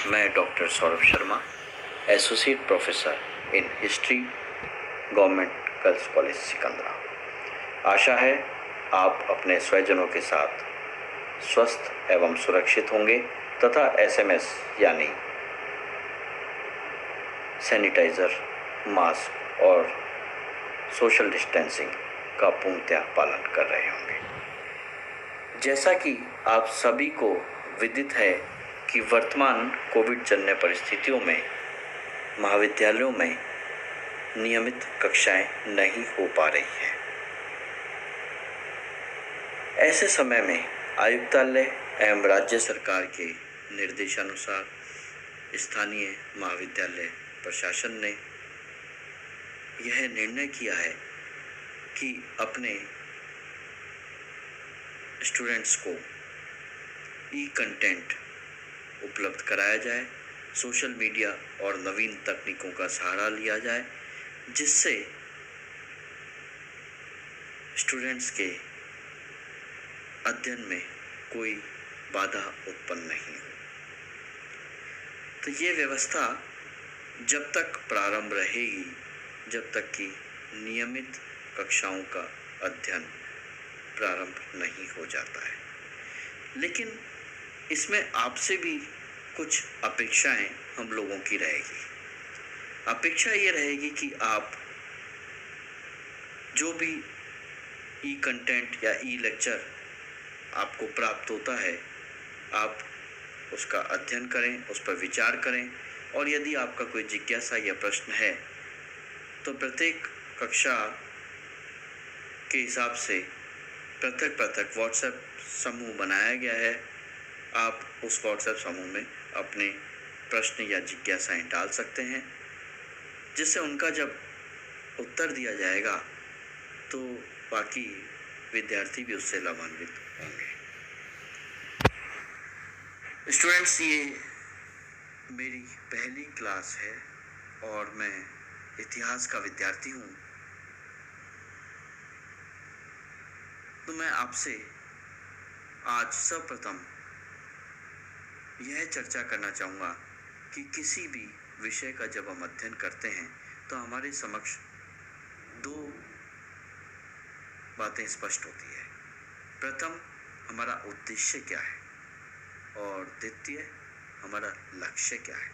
मैं doctor Saurabh Sharma, associate professor in history, government girls college Sikandra. आशा है आप अपने स्वजनों के साथ स्वस्थ एवं सुरक्षित होंगे तथा एसएमएस यानी सैनिटाइज़र, मास्क और सोशल डिस्टेंसिंग का पूर्णतः पालन कर रहे होंगे। जैसा कि आप सभी को विदित है कि वर्तमान कोविड जन्य परिस्थितियों में महाविद्यालयों में नियमित कक्षाएं नहीं हो पा रही हैं। ऐसे समय में आयुक्तालय एवं राज्य सरकार के निर्देशानुसार स्थानीय महाविद्यालय प्रशासन ने यह निर्णय किया है कि अपने स्टूडेंट्स को ई कंटेंट उपलब्ध कराया जाए, सोशल मीडिया और नवीन तकनीकों का सहारा लिया जाए, जिससे स्टूडेंट्स के अध्ययन में कोई बाधा उत्पन्न नहीं हो। तो ये व्यवस्था जब तक प्रारंभ रहेगी, जब तक कि नियमित कक्षाओं का अध्ययन प्रारंभ नहीं हो जाता है। लेकिन इसमें आपसे भी कुछ अपेक्षाएं हम लोगों की रहेगी। अपेक्षा ये रहेगी कि आप जो भी ई कंटेंट या ई लेक्चर आपको प्राप्त होता है, आप उसका अध्ययन करें, उस पर विचार करें, और यदि आपका कोई जिज्ञासा या प्रश्न है तो प्रत्येक कक्षा के हिसाब से पृथक पृथक व्हाट्सएप समूह बनाया गया है। आप उस व्हाट्सएप समूह में अपने प्रश्न या जिज्ञासाएं डाल सकते हैं, जिससे उनका जब उत्तर दिया जाएगा तो बाकी विद्यार्थी भी उससे लाभान्वित होंगे। स्टूडेंट्स, ये मेरी पहली क्लास है और मैं इतिहास का विद्यार्थी हूँ। तो मैं आपसे आज सर्वप्रथम यह चर्चा करना चाहूँगा कि किसी भी विषय का जब हम अध्ययन करते हैं तो हमारे समक्ष दो बातें स्पष्ट होती है। प्रथम, हमारा उद्देश्य क्या है, और द्वितीय, हमारा लक्ष्य क्या है।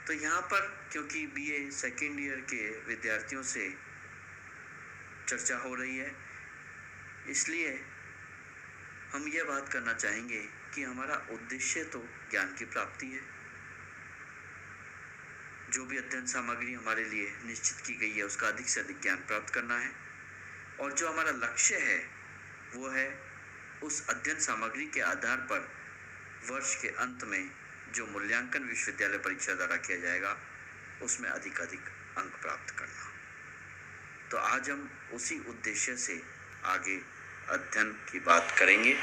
तो यहाँ पर क्योंकि बीए सेकेंड ईयर के विद्यार्थियों से चर्चा हो रही है, इसलिए हम ये बात करना चाहेंगे कि हमारा उद्देश्य तो ज्ञान की प्राप्ति है। जो भी अध्ययन सामग्री हमारे लिए निश्चित की गई है उसका अधिक से अधिक ज्ञान प्राप्त करना है, और जो हमारा लक्ष्य है वो है उस अध्ययन सामग्री के आधार पर वर्ष के अंत में जो मूल्यांकन विश्वविद्यालय परीक्षा द्वारा किया जाएगा उसमें अधिक अंक प्राप्त करना। तो आज हम उसी उद्देश्य से आगे अध्ययन की बात करेंगे।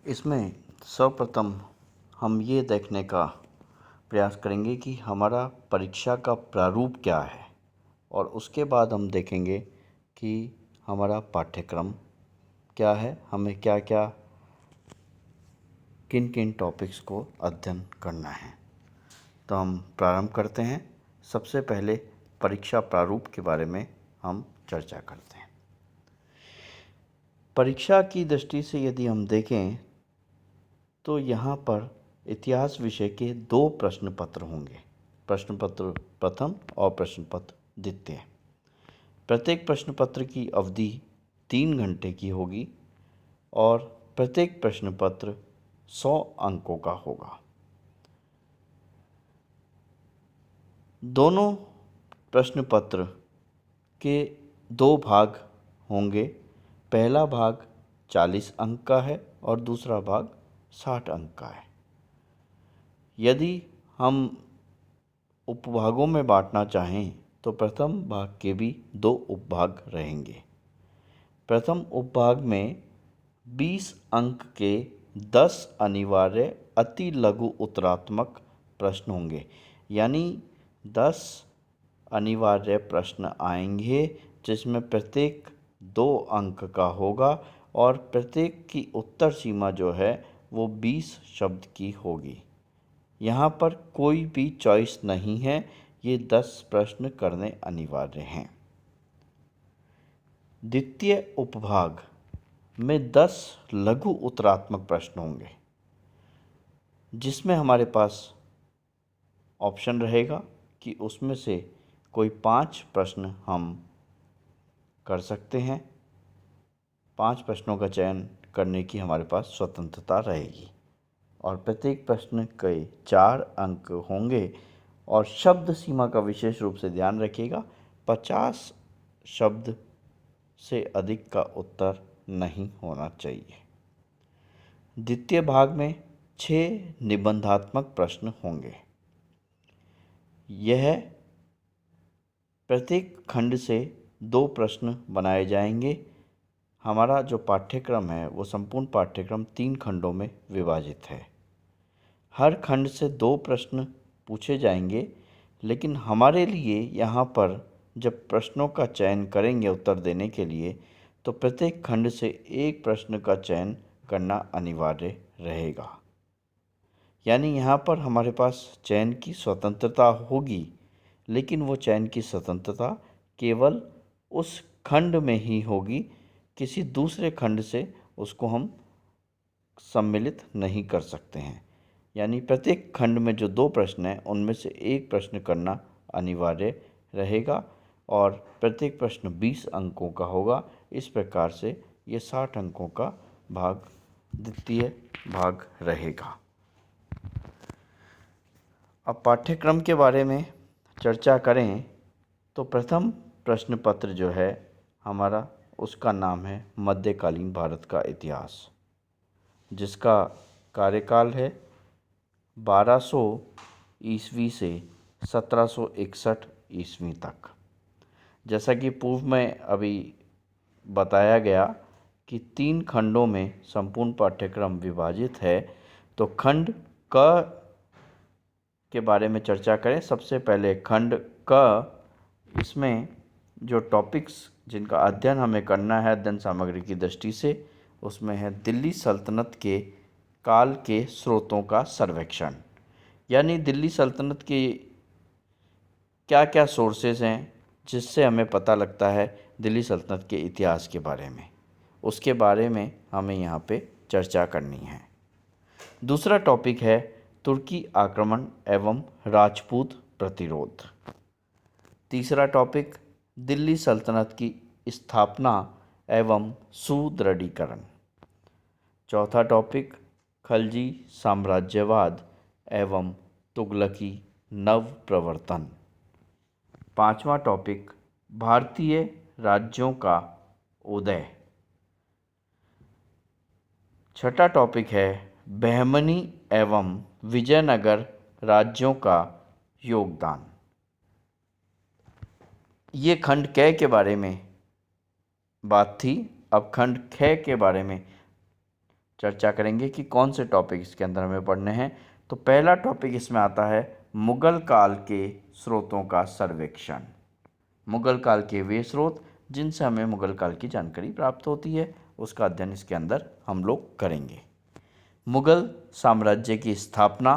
इसमें सर्वप्रथम हम ये देखने का प्रयास करेंगे कि हमारा परीक्षा का प्रारूप क्या है, और उसके बाद हम देखेंगे कि हमारा पाठ्यक्रम क्या है, हमें क्या क्या किन किन टॉपिक्स को अध्ययन करना है। तो हम प्रारंभ करते हैं। सबसे पहले परीक्षा प्रारूप के बारे में हम चर्चा करते हैं। परीक्षा की दृष्टि से यदि हम देखें तो यहाँ पर इतिहास विषय के दो प्रश्न पत्र होंगे, प्रश्न पत्र प्रथम और प्रश्न पत्र द्वितीय। प्रत्येक प्रश्न पत्र की अवधि 3 घंटे की होगी और प्रत्येक प्रश्न पत्र 100 अंकों का होगा। दोनों प्रश्न पत्र के 2 भाग होंगे। पहला भाग 40 अंक का है और दूसरा भाग 60 अंक का है। यदि हम उपभागों में बांटना चाहें तो प्रथम भाग के भी 2 उपभाग रहेंगे। प्रथम उपभाग में 20 अंक के 10 अनिवार्य अति लघु उत्तरात्मक प्रश्न होंगे, यानी 10 अनिवार्य प्रश्न आएंगे जिसमें प्रत्येक 2 अंक का होगा और प्रत्येक की उत्तर सीमा जो है वो 20 शब्द की होगी। यहाँ पर कोई भी चॉइस नहीं है, ये 10 प्रश्न करने अनिवार्य हैं। द्वितीय उपभाग में 10 लघु उत्तरात्मक प्रश्न होंगे, जिसमें हमारे पास ऑप्शन रहेगा कि उसमें से कोई 5 प्रश्न हम कर सकते हैं। 5 प्रश्नों का चयन करने की हमारे पास स्वतंत्रता रहेगी और प्रत्येक प्रश्न के 4 अंक होंगे और शब्द सीमा का विशेष रूप से ध्यान रखिएगा। 50 शब्द से अधिक का उत्तर नहीं होना चाहिए। द्वितीय भाग में 6 निबंधात्मक प्रश्न होंगे। यह प्रत्येक खंड से 2 प्रश्न बनाए जाएंगे। हमारा जो पाठ्यक्रम है वो संपूर्ण पाठ्यक्रम 3 खंडों में विभाजित है। हर खंड से 2 प्रश्न पूछे जाएंगे, लेकिन हमारे लिए यहाँ पर जब प्रश्नों का चयन करेंगे उत्तर देने के लिए, तो प्रत्येक खंड से 1 प्रश्न का चयन करना अनिवार्य रहेगा। यानी यहाँ पर हमारे पास चयन की स्वतंत्रता होगी, लेकिन वो चयन की स्वतंत्रता केवल उस खंड में ही होगी, किसी दूसरे खंड से उसको हम सम्मिलित नहीं कर सकते हैं। यानी प्रत्येक खंड में जो 2 प्रश्न हैं उनमें से 1 प्रश्न करना अनिवार्य रहेगा और प्रत्येक प्रश्न 20 अंकों का होगा। इस प्रकार से ये 60 अंकों का भाग द्वितीय भाग रहेगा। अब पाठ्यक्रम के बारे में चर्चा करें तो प्रथम प्रश्न पत्र जो है हमारा, उसका नाम है मध्यकालीन भारत का इतिहास, जिसका कार्यकाल है 1200 ईस्वी से 1761 ईस्वी तक। जैसा कि पूर्व में अभी बताया गया कि 3 खंडों में संपूर्ण पाठ्यक्रम विभाजित है, तो खंड क के बारे में चर्चा करें। सबसे पहले खंड क, इसमें जो टॉपिक्स जिनका अध्ययन हमें करना है अध्ययन सामग्री की दृष्टि से, उसमें है दिल्ली सल्तनत के काल के स्रोतों का सर्वेक्षण। यानी दिल्ली सल्तनत के क्या क्या सोर्सेज हैं जिससे हमें पता लगता है दिल्ली सल्तनत के इतिहास के बारे में, उसके बारे में हमें यहाँ पे चर्चा करनी है। दूसरा टॉपिक है तुर्की आक्रमण एवं राजपूत प्रतिरोध। तीसरा टॉपिक दिल्ली सल्तनत की स्थापना एवं सुदृढ़ीकरण। चौथा टॉपिक खलजी साम्राज्यवाद एवं तुगलकी नव प्रवर्तन। पांचवा टॉपिक भारतीय राज्यों का उदय। छठा टॉपिक है बहमनी एवं विजयनगर राज्यों का योगदान। ये खंड क के बारे में बात थी। अब खंड ख के बारे में चर्चा करेंगे कि कौन से टॉपिक इसके अंदर हमें पढ़ने हैं। तो पहला टॉपिक इसमें आता है मुगल काल के स्रोतों का सर्वेक्षण। मुगल काल के वे स्रोत जिनसे हमें मुगल काल की जानकारी प्राप्त होती है, उसका अध्ययन इसके अंदर हम लोग करेंगे। मुगल साम्राज्य की स्थापना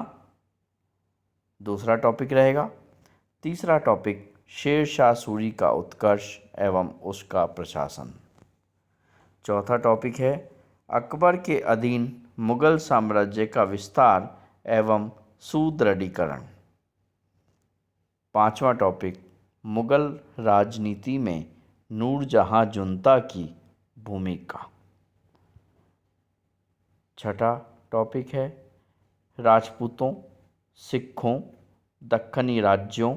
दूसरा टॉपिक रहेगा। तीसरा टॉपिक शेर शाह सूरी का उत्कर्ष एवं उसका प्रशासन। चौथा टॉपिक है अकबर के अधीन मुगल साम्राज्य का विस्तार एवं सुदृढ़ीकरण। पांचवा टॉपिक मुगल राजनीति में नूरजहां जुनता की भूमिका। छठा टॉपिक है राजपूतों, सिखों, दक्खनी राज्यों,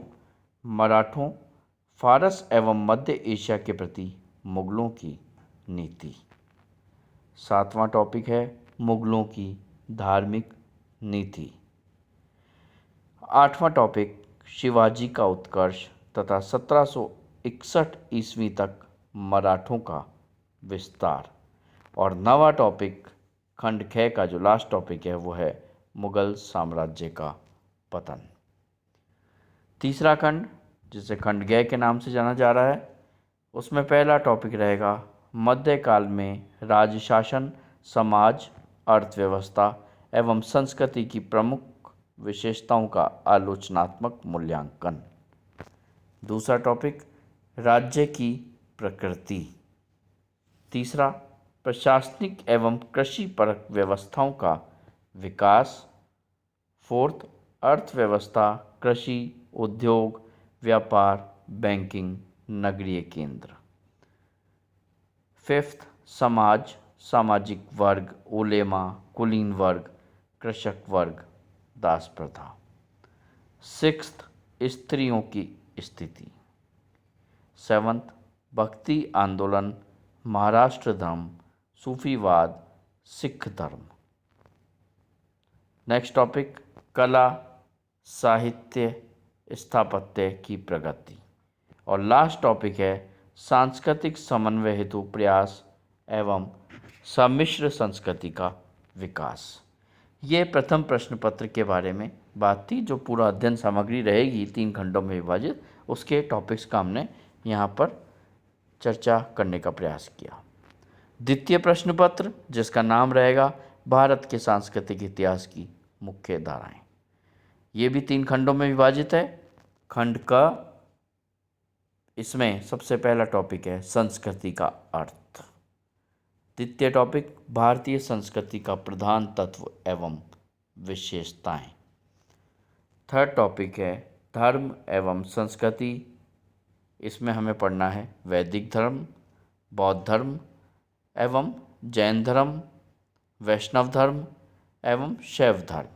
मराठों, फारस एवं मध्य एशिया के प्रति मुगलों की नीति। सातवां टॉपिक है मुगलों की धार्मिक नीति। आठवां टॉपिक शिवाजी का उत्कर्ष तथा 1761 ईस्वी तक मराठों का विस्तार। और नवा टॉपिक खंड ख का जो लास्ट टॉपिक है वो है मुगल साम्राज्य का पतन। तीसरा खंड जिसे खंड ग के नाम से जाना जा रहा है, उसमें पहला टॉपिक रहेगा मध्यकाल में राजशासन, समाज, अर्थव्यवस्था एवं संस्कृति की प्रमुख विशेषताओं का आलोचनात्मक मूल्यांकन। दूसरा टॉपिक, राज्य की प्रकृति। तीसरा, प्रशासनिक एवं कृषि परक व्यवस्थाओं का विकास। फोर्थ, अर्थव्यवस्था, कृषि, उद्योग, व्यापार, बैंकिंग, नगरीय केंद्र। फिफ्थ, समाज, सामाजिक वर्ग, उलेमा, कुलीन वर्ग, कृषक वर्ग, दास प्रथा। सिक्स्थ, स्त्रियों की स्थिति। सेवंथ, भक्ति आंदोलन, महाराष्ट्र धर्म, सूफीवाद, सिख धर्म। नेक्स्ट टॉपिक, कला, साहित्य, स्थापत्य की प्रगति। और लास्ट टॉपिक है सांस्कृतिक समन्वय हेतु प्रयास एवं सम्मिश्र संस्कृति का विकास। ये प्रथम प्रश्न पत्र के बारे में बात थी, जो पूरा अध्ययन सामग्री रहेगी 3 खंडों में विभाजित, उसके टॉपिक्स का हमने यहाँ पर चर्चा करने का प्रयास किया। द्वितीय प्रश्न पत्र, जिसका नाम रहेगा भारत के सांस्कृतिक इतिहास की मुख्य धाराएं, ये भी 3 खंडों में विभाजित है। खंड का इसमें सबसे पहला टॉपिक है संस्कृति का अर्थ। द्वितीय टॉपिक, भारतीय संस्कृति का प्रधान तत्व एवं विशेषताएं। थर्ड टॉपिक है धर्म एवं संस्कृति। इसमें हमें पढ़ना है वैदिक धर्म, बौद्ध धर्म एवं जैन धर्म, वैष्णव धर्म एवं शैव धर्म।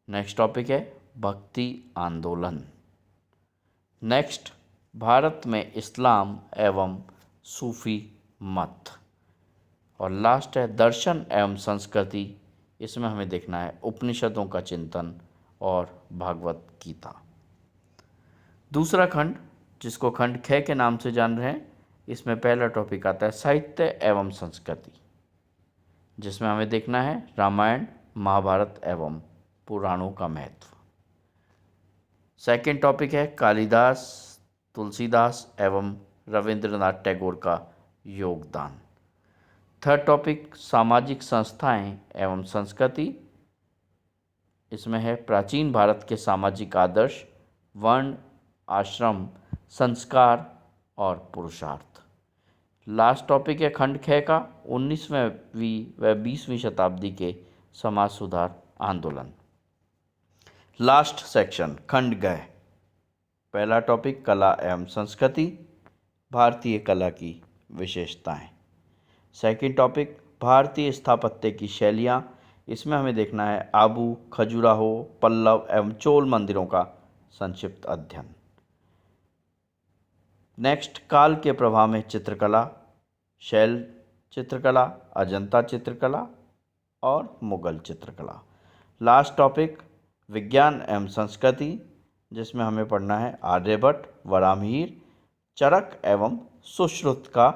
नेक्स्ट टॉपिक है भक्ति आंदोलन। नेक्स्ट, भारत में इस्लाम एवं सूफी मत। और लास्ट है दर्शन एवं संस्कृति। इसमें हमें देखना है उपनिषदों का चिंतन और भागवत गीता। दूसरा खंड, जिसको खंड ख के नाम से जान रहे हैं, इसमें पहला टॉपिक आता है साहित्य एवं संस्कृति, जिसमें हमें देखना है रामायण, महाभारत एवं पुराणों का महत्व। सेकंड टॉपिक है कालिदास, तुलसीदास एवं रविंद्रनाथ टैगोर का योगदान। थर्ड टॉपिक सामाजिक संस्थाएं एवं संस्कृति। इसमें है प्राचीन भारत के सामाजिक आदर्श, वर्ण, आश्रम, संस्कार और पुरुषार्थ। लास्ट टॉपिक है खंड ख का 19वीं व 20वीं शताब्दी के समाज सुधार आंदोलन। लास्ट सेक्शन खंड ग, पहला टॉपिक कला एवं संस्कृति, भारतीय कला की विशेषताएं। सेकंड टॉपिक भारतीय स्थापत्य की शैलियाँ। इसमें हमें देखना है आबू, खजुराहो, पल्लव एवं चोल मंदिरों का संक्षिप्त अध्ययन। नेक्स्ट, काल के प्रभाव में चित्रकला, शैल चित्रकला, अजंता चित्रकला और मुगल चित्रकला। लास्ट टॉपिक विज्ञान एवं संस्कृति, जिसमें हमें पढ़ना है आर्यभट्ट, वराहमिहिर, चरक एवं सुश्रुत का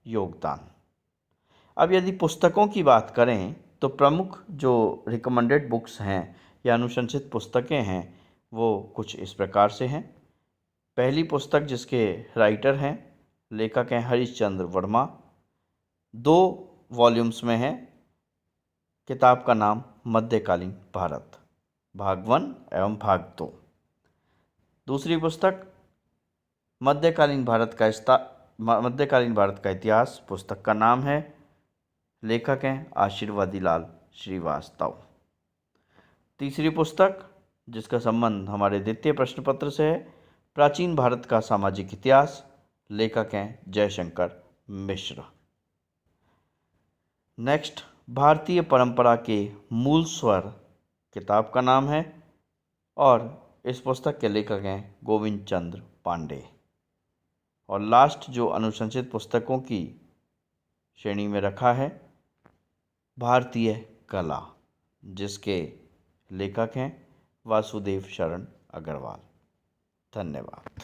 योगदान। अब यदि पुस्तकों की बात करें तो प्रमुख जो रिकमेंडेड बुक्स हैं या अनुशंसित पुस्तकें हैं वो कुछ इस प्रकार से हैं। पहली पुस्तक, जिसके राइटर हैं, लेखक हैं हरीशचंद्र वर्मा, 2 वॉल्यूम्स में है। किताब का नाम मध्यकालीन भारत, भाग 1 एवं भाग 2। दूसरी पुस्तक मध्यकालीन भारत का इतिहास, पुस्तक का नाम है, लेखक हैं आशीर्वादी लाल श्रीवास्तव। तीसरी पुस्तक, जिसका संबंध हमारे द्वितीय प्रश्न पत्र से है, प्राचीन भारत का सामाजिक इतिहास, लेखक हैं जयशंकर मिश्र। नेक्स्ट, भारतीय परंपरा के मूल स्वर, किताब का नाम है, और इस पुस्तक के लेखक हैं गोविंद चंद्र पांडे। और लास्ट जो अनुशंसित पुस्तकों की श्रेणी में रखा है भारतीय कला, जिसके लेखक हैं वासुदेव शरण अग्रवाल। धन्यवाद।